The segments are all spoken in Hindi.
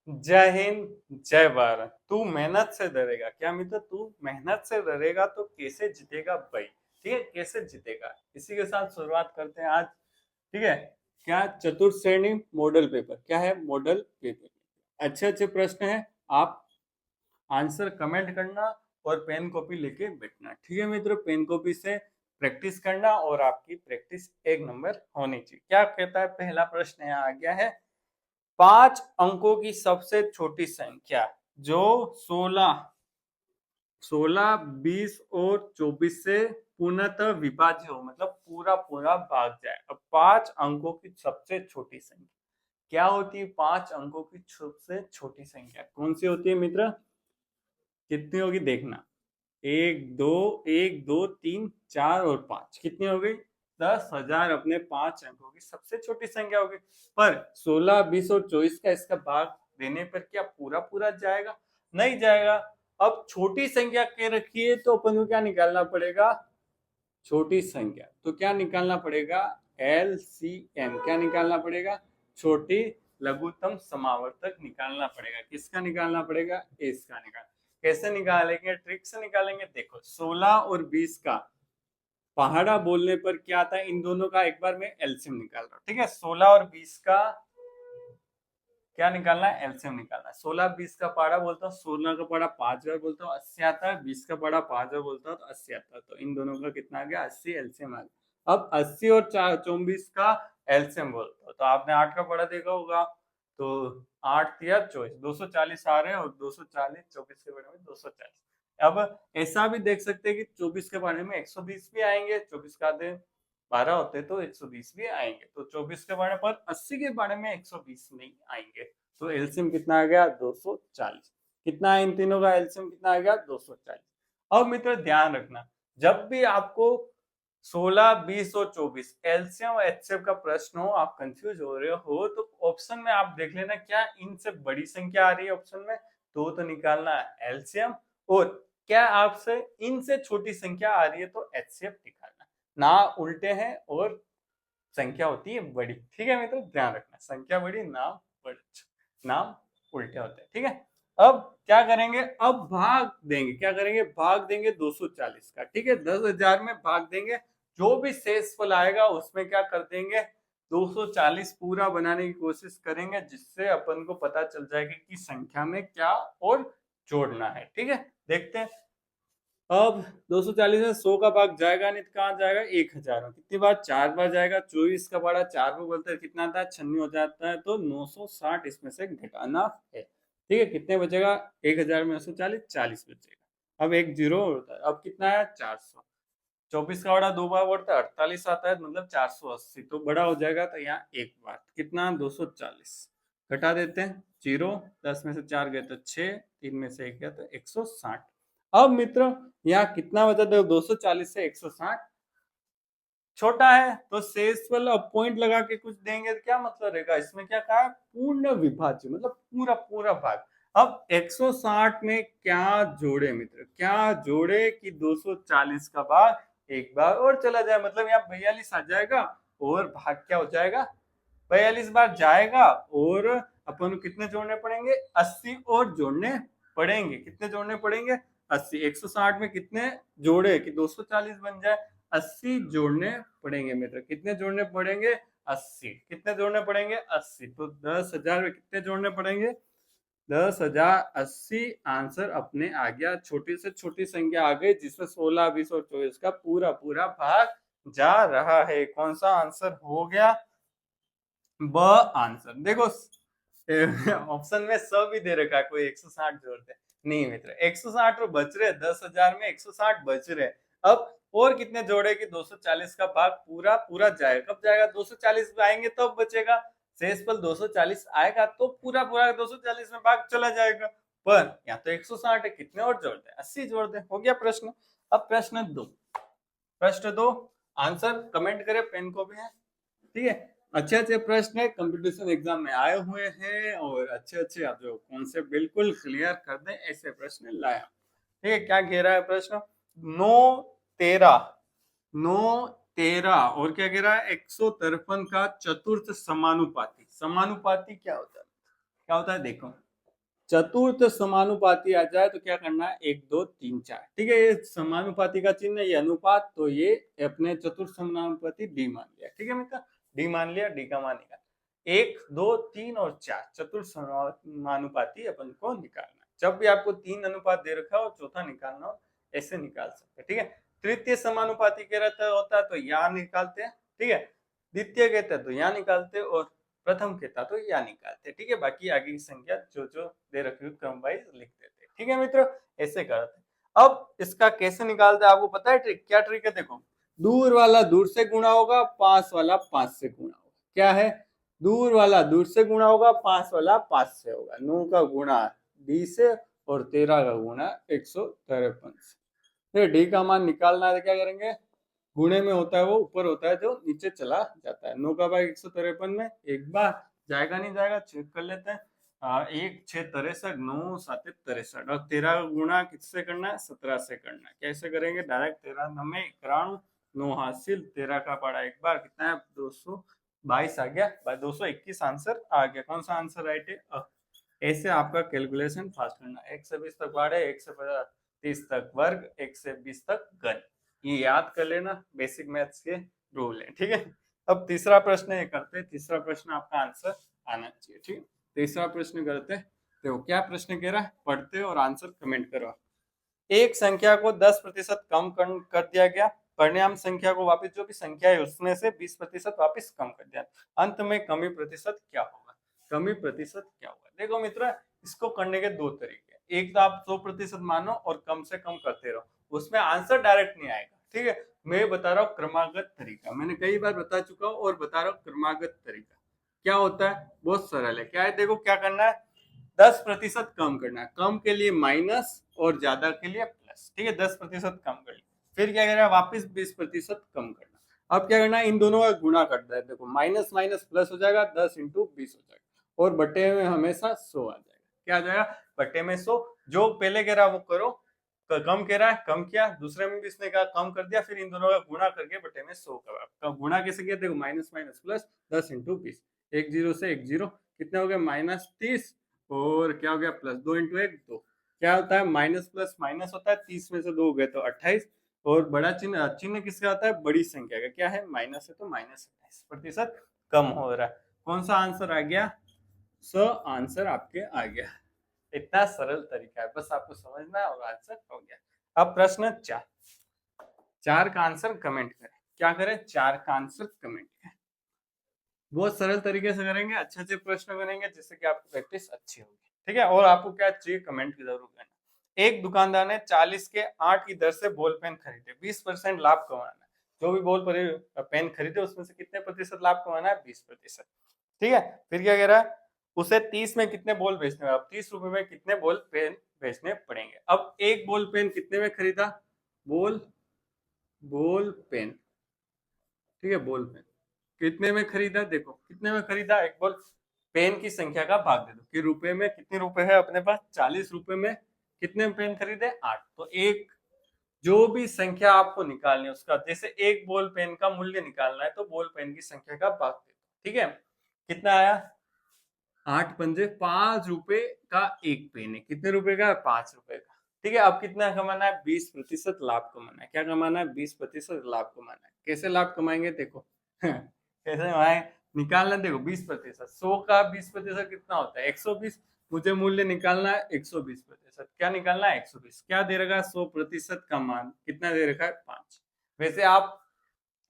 जय हिंद, जय भारत। तू मेहनत से डरेगा क्या मित्र? तू मेहनत से डरेगा तो कैसे जीतेगा भाई? ठीक है, कैसे जीतेगा, इसी के साथ शुरुआत करते हैं आज। ठीक है, क्या चतुर्थ श्रेणी मॉडल पेपर, क्या है मॉडल पेपर। अच्छे अच्छे प्रश्न है, आप आंसर कमेंट करना और पेन कॉपी लेके बैठना। ठीक है मित्रों, पेन कॉपी से प्रैक्टिस करना और आपकी प्रैक्टिस एक नंबर होनी चाहिए। क्या कहता है पहला प्रश्न यहाँ आ गया है, 5 अंकों की सबसे छोटी संख्या जो 16, 20 और 24 से पूर्णतः विभाज्य हो, मतलब पूरा पूरा भाग जाए। अब 5 अंकों की सबसे छोटी संख्या क्या होती है? 5 अंकों की सबसे छोटी संख्या कौन सी होती है मित्र? कितनी होगी देखना, 1 2 1 2 3 4 और 5, कितनी हो गई? 10,000 अपने 5 अंकों की सबसे छोटी संख्या होगी। पर 16, 20 और 24 का इसका भाग देने पर क्या पूरा पूरा जाएगा? नहीं जाएगा। अब छोटी संख्या के रखिए तो अपन को क्या निकालना पड़ेगा? छोटी संख्या। तो क्या निकालना पड़ेगा? LCM। क्या निकालना पड़ेगा? छोटी लघुत्तम समावर्तक निकालना पड़ेगा। किसका निकालना पड़ेगा? इसका निकाल। कैसे निकालेंगे? ट्रिक से निकालेंगे। देखो 16 और 20 का पहाड़ा बोलने पर क्या आता है? इन दोनों का एक बार मैं एलसीएम निकाल रहा हूँ। ठीक है, 16 और 20 का क्या निकालना है? एलसीएम निकालना है। 16 20 का पहाड़ा बोलता हूँ, 16 का पहाड़ा 5 बार बोलता हूँ 80 आता है, 20 का पहाड़ा 5 बार बोलता हूँ तो 80 आता है। तो इन दोनों का कितना आ गया? 80 एलसीएम आ गया। अब 80 और 24 का एलसीएम बोलता हूँ तो आपने 8 का पहाड़ा देखा होगा, तो 8 या 24 240 आ रहे हैं और 240 24 के बारे में 240। अब ऐसा भी देख सकते हैं कि 24 के बारे में 120 भी आएंगे, 24 का आधे 12 होते तो 120 भी आएंगे, तो 24 के बारे पर 80 के बारे में 120 नहीं आएंगे। तो एलसीएम कितना आ गया? 240। कितना है इन तीनों का एलसीएम? कितना आ गया? 240। अब मित्र ध्यान रखना, जब भी आपको 16, 20 और 24 एलसीएम और एचसीएफ का प्रश्न हो, आप कंफ्यूज हो रहे हो, तो ऑप्शन में आप देख लेना क्या इनसे बड़ी संख्या आ रही है ऑप्शन में, तो निकालना है एलसीएम, और क्या आपसे इनसे छोटी संख्या आ रही है तो एचसीएफ निकालना। ना उल्टे हैं और संख्या होती है बड़ी। ठीक है मित्र, ध्यान रखना, संख्या बड़ी नाम बड़े, नाम उल्टे होते हैं। ठीक है, अब क्या करेंगे? अब भाग देंगे। क्या करेंगे? भाग देंगे 240 का। ठीक है, 10,000 में भाग देंगे, जो भी शेषफल आएगा उसमें क्या कर देंगे? 240 पूरा बनाने की कोशिश करेंगे, जिससे अपन को पता चल जाएगा कि संख्या में क्या और जोड़ना है। ठीक है, देखते हैं। अब 240 में 100 का भाग जाएगा नहीं तो कहाँ जाएगा? 1000 में। कितनी बार? 4 बार जाएगा। 24 का पड़ा 4 बार बोलते हैं कितना था? 96 हो जाता है, तो 960 इसमें से घटाना है। ठीक है, कितने बचेगा? 1000 में 940 40 बचेगा। अब एक जीरो होता है, अब कितना है? 400। 24 का बड़ा 2 बार बढ़ता है 48 आता है, मतलब 480, तो बड़ा हो जाएगा। तो यहाँ एक बार कितना? 240 घटा देते हैं, जीरो, 10 में से 4 गए तो 6, 3 में से 1 गया तो 160। अब मित्र यहाँ कितना बचा? देखो 240 से 160 छोटा है, तो शेषफल अब पॉइंट लगा के कुछ देंगे तो क्या मतलब रहेगा? इसमें क्या कहा है? पूर्ण विभाज्य, मतलब पूरा पूरा भाग। अब 160 में क्या जोड़े मित्र? क्या जोड़े कि 240 का भाग एक बार और चला जाए, मतलब यहाँ 42 आ जाएगा और भाग क्या हो जाएगा? 42 बार जाएगा, और अपन को कितने जोड़ने पड़ेंगे? 80 और जोड़ने पड़ेंगे। कितने जोड़ने पड़ेंगे? 80। 160 में कितने जोड़े कि 240 बन जाए? 80 जोड़ने पड़ेंगे मित्र। कितने जोड़ने पड़ेंगे? 80। कितने जोड़ने पड़ेंगे? 80। तो 10,000 में कितने जोड़ने पड़ेंगे? 10,000। 80 आंसर अपने आ गया। छोटी से छोटी संख्या आ गई, जिसमें 16, 20 और 24 का पूरा पूरा भाग जा रहा है। कौन सा आंसर हो गया? ब आंसर। देखो ऑप्शन में सब भी दे रखा है, कोई 160 जोड़ते नहीं मित्र। 160 तो बच रहे, 10,000 में 160 बच रहे। अब और कितने जोड़े कि 240 का भाग पूरा पूरा जाएगा। कब जाएगा? 240 पे आएंगे तब बचेगा। शेषफल 240 आएगा तो पूरा पूरा 240 में भाग चला जाएगा। पर यहाँ तो 160 है, कितने और जोड़ दे? 80 जोड़ दे। हो गया प्रश्न। अब प्रश्न 2। प्रश्न 2 आंसर कमेंट करें, पेन को भी है। ठीक है, अच्छे अच्छे प्रश्न है, कंपटीशन एग्जाम में आए हुए हैं, और अच्छे अच्छे आप जो कॉन्सेप्ट बिल्कुल क्लियर कर दें ऐसे प्रश्न लाया। ठीक है, क्या कह रहा है प्रश्न? 9 13 9 13 और क्या कह रहा है? 153 का चतुर्थ समानुपाती। समानुपाती क्या होता है? क्या होता है देखो, चतुर्थ समानुपाती आ जाए तो क्या करना है, 1 2 3 4। ठीक है, ये समानुपाती का चिन्ह है, ये अनुपात, तो ये अपने चतुर्थ समानुपाती डी मान लिया। ठीक है मित्र, डी मान लिया, डी का मान निकाल 1 2 3 और 4 चतुर्थ समानुपाती अपन को निकालना। जब भी आपको 3 अनुपात दे रखा हो, चौथा निकालना हो, ऐसे निकाल सकते हैं। ठीक है, तृतीय समानुपाती के रहता होता है तो यहाँ निकालते हैं। ठीक है, द्वितीय कहते हैं तो यहाँ निकालते हैं, और प्रथम कहता तो यहाँ निकालते। ठीक है, बाकी आगे की संख्या जो जो दे रखी हो क्रम वाइज लिख देते। ठीक है मित्रों, ऐसे करते। अब इसका कैसे निकालते हैं आपको पता है ट्रिक? क्या ट्रिक है देखो, दूर वाला दूर से गुणा होगा, पास वाला 5 से गुणा होगा। क्या है, दूर वाला दूर से गुणा होगा, पास वाला 5 से होगा। 9 का गुणा डी से और 13 का गुणा 153 से। डी का मान निकालना है, क्या करेंगे, गुणे में होता है वो ऊपर होता है जो नीचे चला जाता है। 9 का भाग 153 में एक बार जाएगा, नहीं जाएगा चेक कर लेते हैं। 1 6 63, 9 7 63, और 13 गुणा किससे करना है, 17 से करना है। कैसे करेंगे, डायरेक्ट 13 9 91, 9 हासिल, 13 का पड़ा एक बार, कितना है 222 आ गया, 221 आंसर आ गया। कौन सा आंसर राइट है? ऐसे आपका कैलकुलेशन फास्ट करना। 1 से 20 तक बाढ़ है, 1 से 30 तक वर्ग, 1 से 20 तक घन। ये याद कर लेना, बेसिक मैथ्स के रूल है। ठीक है, अब तीसरा प्रश्न ये करते हैं। तीसरा प्रश्न आपका आंसर आना चाहिए। ठीक है, तीसरा प्रश्न करते हैं। तो क्या प्रश्न कह रहा है, पढ़ते और आंसर कमेंट करो। एक संख्या को 10% कम कर दिया गया, परिणाम संख्या को वापस, जो भी संख्या है उसमें से 20% वापस कम कर दिया, अंत में कमी प्रतिशत क्या होगा? कमी प्रतिशत क्या होगा? देखो मित्र, इसको करने के दो तरीके। एक तो आप 100% मानो और कम से कम करते रहो, उसमें आंसर डायरेक्ट नहीं आएगा। ठीक है, मैं बता रहा हूँ क्रमागत तरीका, मैंने कई बार बता चुका हूँ और बता रहा हूँ क्रमागत तरीका। क्या होता है, बहुत सरल है। क्या है, देखो क्या करना है, 10% कम करना है। कम के लिए माइनस और ज्यादा के लिए प्लस। ठीक है, 10% कम कर लिया, फिर क्या करना है, वापिस 20% कम करना। अब क्या करना है, इन दोनों का गुणा करता है। देखो माइनस माइनस प्लस हो जाएगा, 10 इंटू 20 हो जाएगा, और बटे में हमेशा 100 आ जाएगा। क्या आ जाएगा, बटे में 100। जो पहले कह रहा वो करो, कम कह रहा है कम किया, दूसरे में भी इसने कहा कम कर दिया, फिर इन दोनों का गुणा करके बटे में 100 का गुणा कैसे किया, देखो माइनस माइनस प्लस, 10 इंटू 20, 1 0 से 1 0, कितना हो गया -30, और क्या हो गया प्लस 2 इंटू 1 2। क्या होता है, माइनस प्लस माइनस होता है, 30 में से 2 हो गए तो 28, और बड़ा चिन्ह चिन्ह किसका आता है, बड़ी संख्या का। क्या है, माइनस है तो -28% कम हो रहा है। कौन सा आंसर आ गया, आंसर आपके आ गया। इतना सरल तरीका है, बस आपको समझना है और आंसर हो गया। अब प्रश्न 4 का आंसर कमेंट करें। क्या करें, 4 का आंसर कमेंट करें। बहुत सरल तरीके से करेंगे, अच्छे अच्छे प्रश्न करेंगे, जिससे कि आपकी प्रैक्टिस अच्छी होगी। ठीक है, और आपको क्या चाहिए, कमेंट जरूर करना। एक दुकानदार ने 40 के 8 की दर से बॉल पेन खरीदे, 20% लाभ कमाना है। जो भी बॉल पेन खरीदे उसमें से कितने प्रतिशत लाभ कमाना है, 20%। ठीक है, फिर क्या कह रहा है, उसे 30 में कितने बॉल बेचने हैं, अब 30 रुपए में कितने बॉल पेन बेचने पड़ेंगे। अब एक बॉल पेन कितने में खरीदा, बॉल पेन, ठीक है, बॉल पेन कितने में खरीदा, देखो कितने में खरीदा, एक बॉल पेन की संख्या का भाग दे दो कि रुपए में कितने रुपए है अपने पास, 40 रुपए में कितने पेन खरीदे, 8। तो एक जो भी संख्या आपको निकालनी है उसका, जैसे एक बॉल पेन का मूल्य निकालना है तो बॉल पेन की संख्या का भाग दे दो। ठीक है, कितना आया, 8 पंजे 5 रुपए का एक पेन है, कितने रुपए का, 5 रुपए का। ठीक है, अब कितना कमाना है, 20% लाभ कमाना है। क्या कमाना है, 20% लाभ कमाना है। कैसे लाभ कमाएंगे, देखो कैसे कमाए, निकालना, देखो 20%, 100 का 20% कितना होता है, 120। मुझे मूल्य निकालना है 120%। क्या निकालना है, 120। क्या दे रखा है, 100% का मान कितना दे रखा है, 5। वैसे आप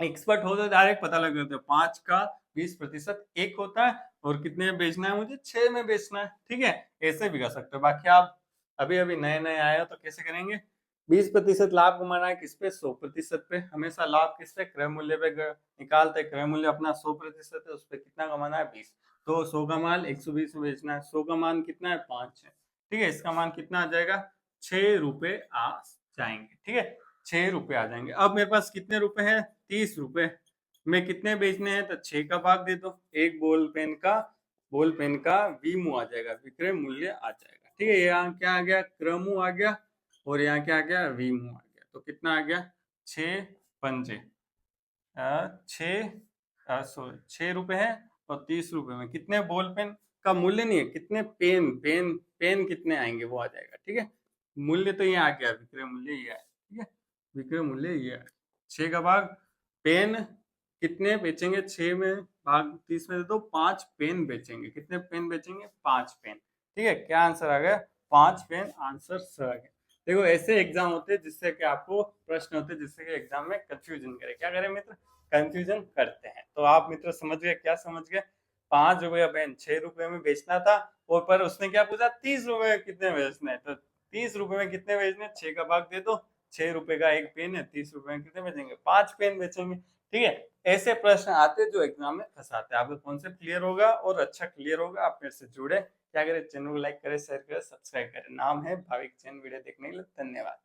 एक्सपर्ट हो तो डायरेक्ट पता लग जाता है, 5 का 20% 1 होता है, और कितने में बेचना है, मुझे 6 में बेचना है। ठीक है, ऐसे भी कर सकते हो। बाकी आप अभी अभी नए नए आए हो तो कैसे करेंगे, 20% लाभ कमाना है किस पे, 100% पे। हमेशा लाभ किस पे, क्रय मूल्य पे निकालते हैं। क्रय मूल्य अपना 100% है, उस पर कितना कमाना है, 20। तो 100 का माल 120 में बेचना है, 100 का मान कितना है, 5 है। ठीक है, इसका मान कितना आ जाएगा, 6 रुपए आ जाएंगे। ठीक है, 6 रुपए आ जाएंगे। अब मेरे पास कितने रुपए हैं, 30 रुपए में कितने बेचने हैं, तो 6 का भाग दे दो। एक बॉल पेन का वीमू आ जाएगा, विक्रय मूल्य आ जाएगा। ठीक है, यहाँ क्या आ गया, क्रमू आ गया, और यहाँ क्या आ गया, वीमू आ गया। तो कितना आ गया, 6 पंजे 6 रुपए है, और 30 रुपए में कितने बॉल पेन का मूल्य नहीं है, कितने पेन पेन पेन कितने आएंगे वो आ जाएगा। ठीक है, मूल्य तो ये आ गया, विक्रय मूल्य ये है। ठीक है, विक्रय मूल्य ये है। 6 का भाग पेन कितने बेचेंगे, 6 में भाग 30 में दे दो, 5 पेन बेचेंगे। कितने पेन बेचेंगे, 5 पेन। ठीक है, क्या आंसर आ गया, 5 पेन, आंसर स आ गया। देखो ऐसे एग्जाम होते हैं जिससे कि आपको प्रश्न होते हैं जिससे कि एग्जाम में कंफ्यूजन करे। क्या करें मित्र, कंफ्यूजन करते हैं। तो आप मित्र समझ गए, क्या समझ गए, 5 रुपये का पेन 6 रुपए में बेचना था, और पर उसने क्या पूछा 30 रुपए में कितने बेचने हैं, तो 30 रुपए में कितने बेचने, 6 का भाग दे दो, 6 रुपए का एक पेन है, 30 रुपए में कितने बेचेंगे, 5 पेन बेचेंगे। ठीक है, ऐसे प्रश्न आते हैं जो एग्जाम में फंसाते हैं। आपका कॉन्सेप्ट क्लियर होगा और अच्छा क्लियर होगा, आप मेरे से जुड़े। क्या करें, चैनल को लाइक करें, शेयर करें, सब्सक्राइब करें। नाम है भाविक जैन। वीडियो देखने के लिए धन्यवाद।